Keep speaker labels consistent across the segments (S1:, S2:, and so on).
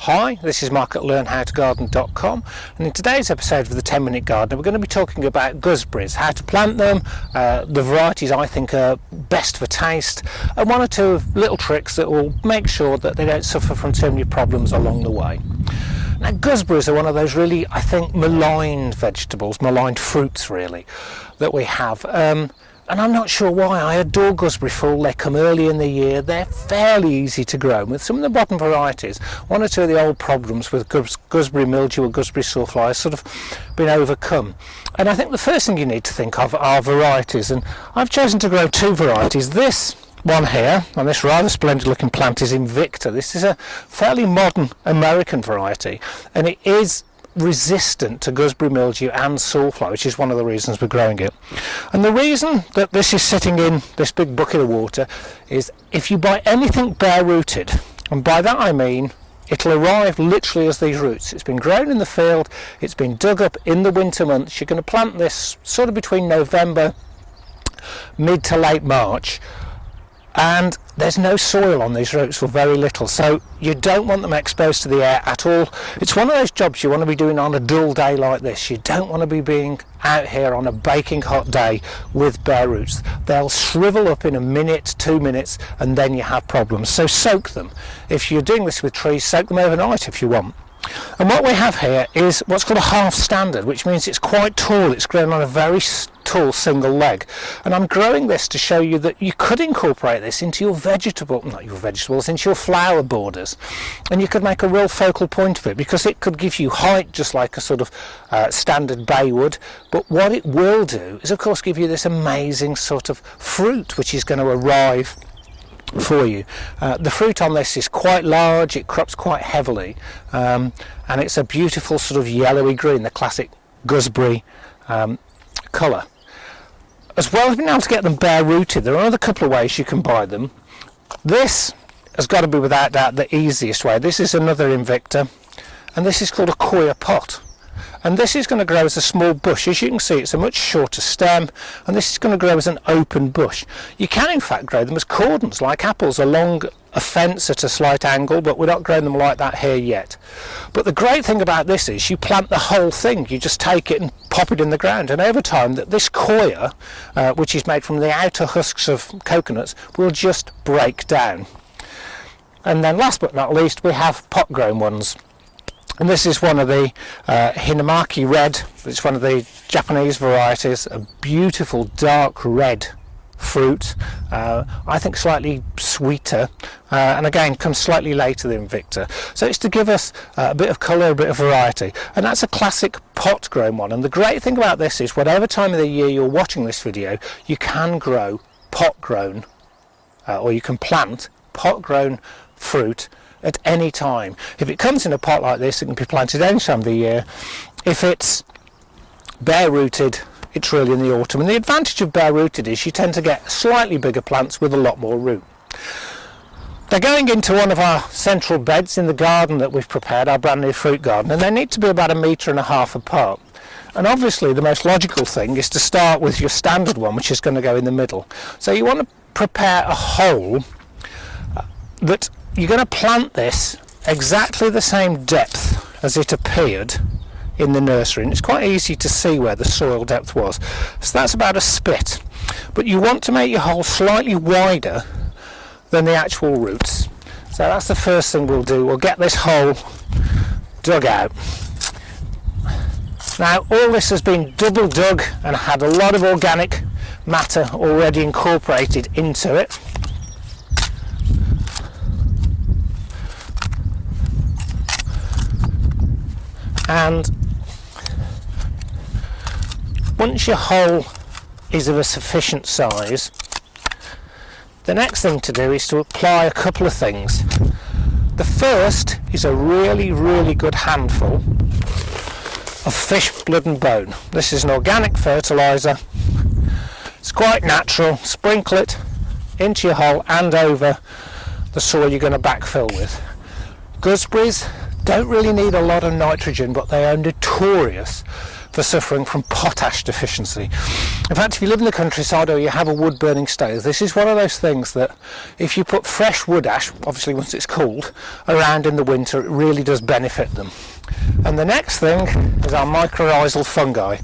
S1: Hi, this is Mark at learnhowtogarden.com, and in today's episode of the 10-Minute Gardener we're going to be talking about gooseberries, how to plant them, the varieties I think are best for taste, and one or two little tricks that will make sure that they don't suffer from too many problems along the way. Now, gooseberries are one of those really, I think, maligned vegetables, maligned fruits really, that we have. And I'm not sure why. I adore gooseberry fool. They come early in the year. They're fairly easy to grow. With some of the modern varieties, one or two of the old problems with gooseberry mildew or gooseberry sawfly has sort of been overcome. And I think the first thing you need to think of are varieties. And I've chosen to grow two varieties. This one here, and this rather splendid looking plant, is Invicta. This is a fairly modern American variety, and it is resistant to gooseberry mildew and sawfly, which is one of the reasons we're growing it. And the reason that this is sitting in this big bucket of water is if you buy anything bare rooted, and by that I mean it'll arrive literally as these roots. It's been grown in the field, it's been dug up in the winter months. You're going to plant this sort of between November, mid to late March, and there's no soil on these roots, or very little, so you don't want them exposed to the air at all. It's one of those jobs you want to be doing on a dull day like this. You don't want to be being out here on a baking hot day with bare roots. They'll shrivel up in a minute, 2 minutes, and then you have problems. So soak them. If you're doing this with trees, soak them overnight if you want. And what we have here is what's called a half standard, which means it's quite tall. It's grown on a very tall single leg, and I'm growing this to show you that you could incorporate this into your into your flower borders, and you could make a real focal point of it, because it could give you height just like a sort of standard bay would. But what it will do is of course give you this amazing sort of fruit which is going to arrive for you. The fruit on this is quite large, it crops quite heavily, and it's a beautiful sort of yellowy green, the classic gooseberry colour. As well as being able to get them bare rooted, there are another couple of ways you can buy them. This has got to be without doubt the easiest way. This is another Invicta, and this is called a coir pot. And this is going to grow as a small bush. As you can see, it's a much shorter stem, and this is going to grow as an open bush. You can in fact grow them as cordons, like apples, along a fence at a slight angle, but we're not growing them like that here yet. But the great thing about this is you plant the whole thing. You just take it and pop it in the ground, and over time that this coir, which is made from the outer husks of coconuts, will just break down. And then last but not least, we have pot grown ones. And this is one of the Hinamaki red. It's one of the Japanese varieties, a beautiful dark red fruit, I think slightly sweeter, and again comes slightly later than Invicta. So it's to give us a bit of colour, a bit of variety, and that's a classic pot grown one. And the great thing about this is whatever time of the year you're watching this video, you can grow pot grown, or you can plant pot grown fruit at any time. If it comes in a pot like this, it can be planted any time of the year. If it's bare rooted, it's really in the autumn. And the advantage of bare rooted is you tend to get slightly bigger plants with a lot more root. They're going into one of our central beds in the garden that we've prepared, our brand new fruit garden, and they need to be about 1.5 meters apart. And obviously the most logical thing is to start with your standard one, which is going to go in the middle. So you want to prepare a hole that you're going to plant this exactly the same depth as it appeared in the nursery, and it's quite easy to see where the soil depth was. So that's about a spit, but you want to make your hole slightly wider than the actual roots. So that's the first thing we'll do. We'll get this hole dug out. Now all this has been double dug and had a lot of organic matter already incorporated into it. And once your hole is of a sufficient size, the next thing to do is to apply a couple of things. The first is a really good handful of fish blood and bone. This is an organic fertilizer. It's quite natural. Sprinkle it into your hole and over the soil you're going to backfill with. Gooseberries don't really need a lot of nitrogen, but they are notorious for suffering from potash deficiency. In fact, if you live in the countryside or you have a wood burning stove, this is one of those things that if you put fresh wood ash, obviously once it's cooled, around in the winter, it really does benefit them. And the next thing is our mycorrhizal fungi.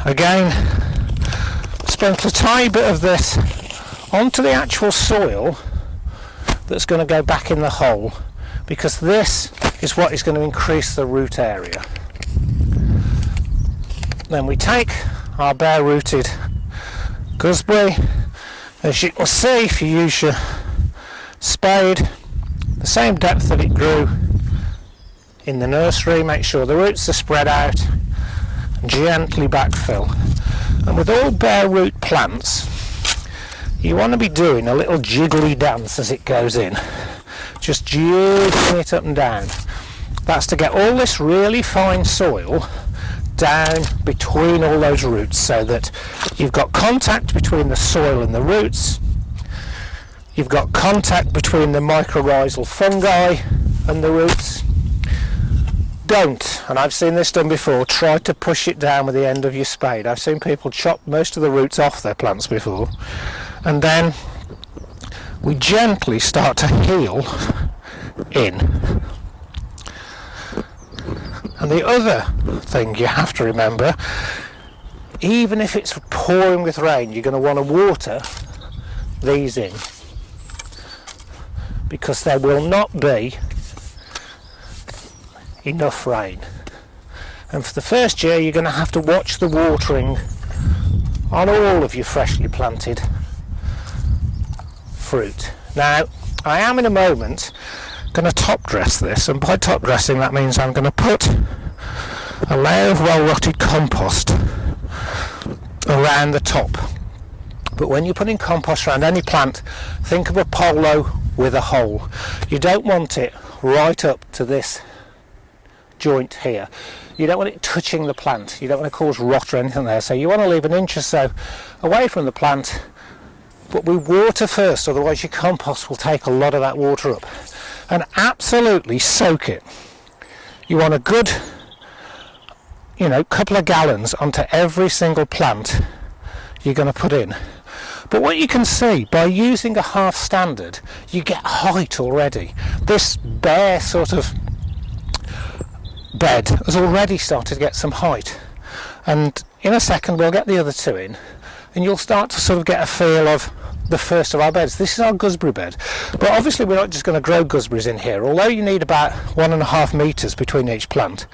S1: Again, sprinkle a tiny bit of this onto the actual soil that's going to go back in the hole, because this is what is going to increase the root area. Then we take our bare rooted gooseberry. As you can see, if you use your spade, the same depth that it grew in the nursery, make sure the roots are spread out, and gently backfill. And with all bare root plants, you want to be doing a little jiggly dance as it goes in, just jiggling it up and down. That's to get all this really fine soil down between all those roots, so that you've got contact between the soil and the roots, you've got contact between the mycorrhizal fungi and the roots. Don't, and I've seen this done before, try to push it down with the end of your spade. I've seen people chop most of the roots off their plants before. And then we gently start to heal in. And the other thing you have to remember, even if it's pouring with rain, you're going to want to water these in, because there will not be enough rain. And for the first year, you're going to have to watch the watering on all of your freshly planted fruit. Now, I am in a moment going to top dress this, and by top dressing that means I'm going to put a layer of well rotted compost around the top. But when you're putting compost around any plant, think of a polo with a hole. You don't want it right up to this joint here. You don't want it touching the plant. You don't want to cause rot or anything there, so you want to leave an inch or so away from the plant. But we water first, otherwise your compost will take a lot of that water up. And absolutely soak it. You want a good, couple of gallons onto every single plant you're going to put in. But what you can see, by using a half standard, you get height already. This bare sort of bed has already started to get some height. And in a second we'll get the other two in, and you'll start to sort of get a feel of the first of our beds. This is our gooseberry bed, but obviously we're not just going to grow gooseberries in here. Although you need about 1.5 metres between each plant,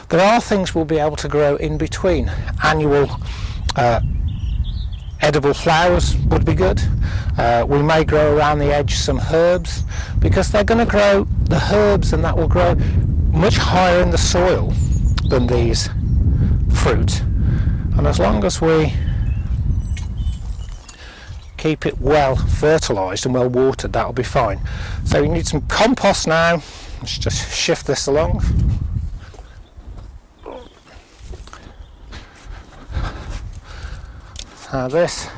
S1: there are things we'll be able to grow in between. Annual edible flowers would be good. We may grow around the edge some herbs, because they're going to grow, the herbs, and that will grow much higher in the soil than these fruit. And as long as we keep it well fertilised and well watered, that'll be fine. So you need some compost now. Let's just shift this along. Now this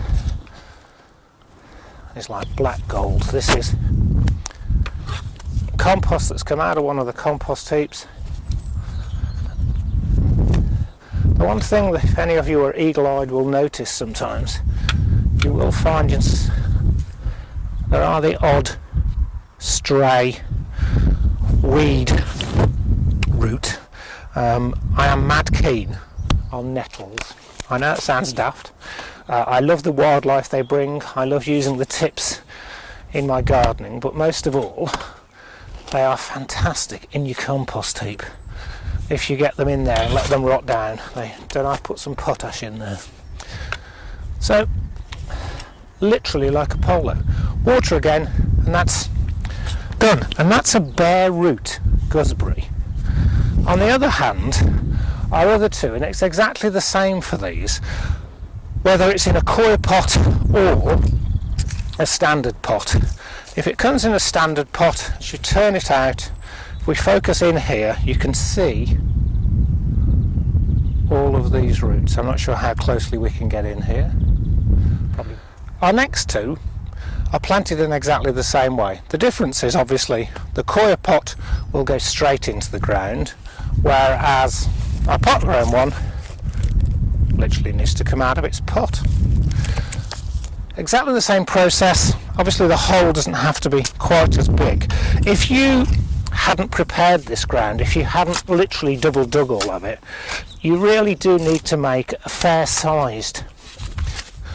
S1: is like black gold. This is compost that's come out of one of the compost heaps. The one thing that, if any of you are eagle-eyed, will notice sometimes, you will find there are the odd stray weed root. I am mad keen on nettles. I know it sounds daft. I love the wildlife they bring. I love using the tips in my gardening, but most of all, they are fantastic in your compost heap. If you get them in there and let them rot down, then I put some potash in there. So, literally like a polo. Water again, and that's done. And that's a bare root gooseberry. On the other hand, our other two, and it's exactly the same for these, whether it's in a coir pot or a standard pot. If it comes in a standard pot, as you turn it out, if we focus in here, you can see all of these roots. I'm not sure how closely we can get in here. Probably. Our next two are planted in exactly the same way. The difference is obviously the coir pot will go straight into the ground, whereas Our pot grown one literally needs to come out of its pot. Exactly the same process. Obviously the hole doesn't have to be quite as big. If you hadn't prepared this ground, if you hadn't literally double dug all of it, you really do need to make a fair sized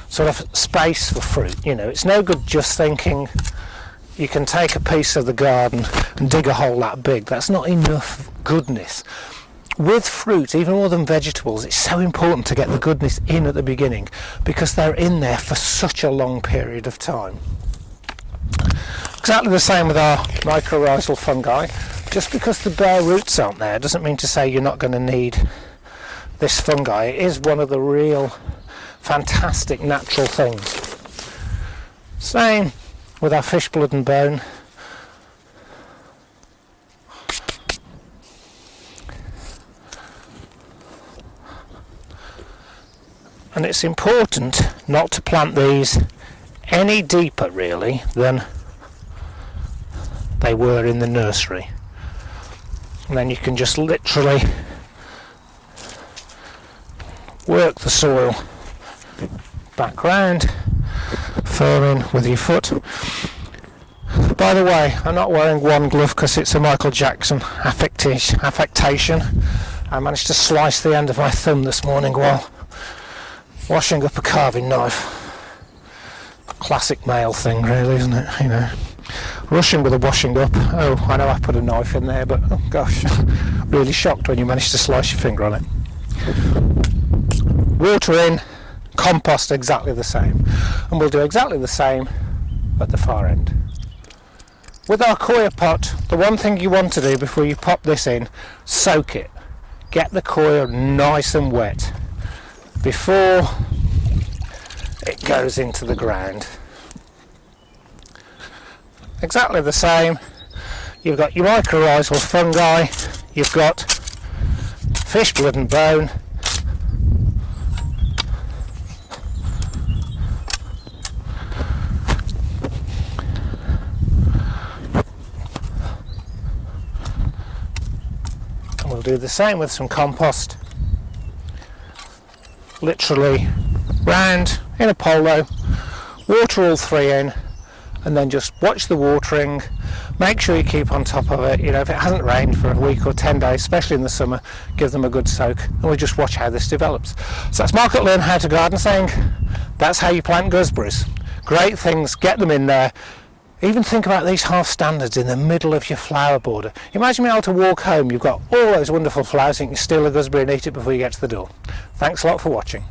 S1: sort of space for fruit. You know, it's no good just thinking you can take a piece of the garden and dig a hole that big. That's not enough goodness. With fruit, even more than vegetables, it's so important to get the goodness in at the beginning because they're in there for such a long period of time. Exactly the same with our mycorrhizal fungi. Just because the bare roots aren't there doesn't mean to say you're not going to need this fungi. It is one of the real fantastic natural things. Same with our fish blood and bone. And it's important not to plant these any deeper really than they were in the nursery. And then you can just literally work the soil back round, firm in with your foot. By the way, I'm not wearing one glove because it's a Michael Jackson affectation. I managed to slice the end of my thumb this morning while washing up a carving knife. Classic male thing really, isn't it? You know, rushing with a washing up. Oh, I know I put a knife in there, but oh gosh, really shocked when you manage to slice your finger on it. Water in, compost exactly the same, and we'll do exactly the same at the far end. With our coir pot, the one thing you want to do before you pop this in, soak it. Get the coir nice and wet before it goes into the ground. Exactly the same. You've got your mycorrhizal fungi, you've got fish blood and bone, and we'll do the same with some compost. Literally round in a polo, water all three in, and then just watch the watering. Make sure you keep on top of it. You know, if it hasn't rained for a week or 10 days, especially in the summer, give them a good soak, and we'll just watch how this develops. So that's Mark at Learn How to Garden saying that's how you plant gooseberries. Great things, get them in there. Even think about these half standards in the middle of your flower border. Imagine being able to walk home, you've got all those wonderful flowers, and you can steal a gooseberry and eat it before you get to the door. Thanks a lot for watching.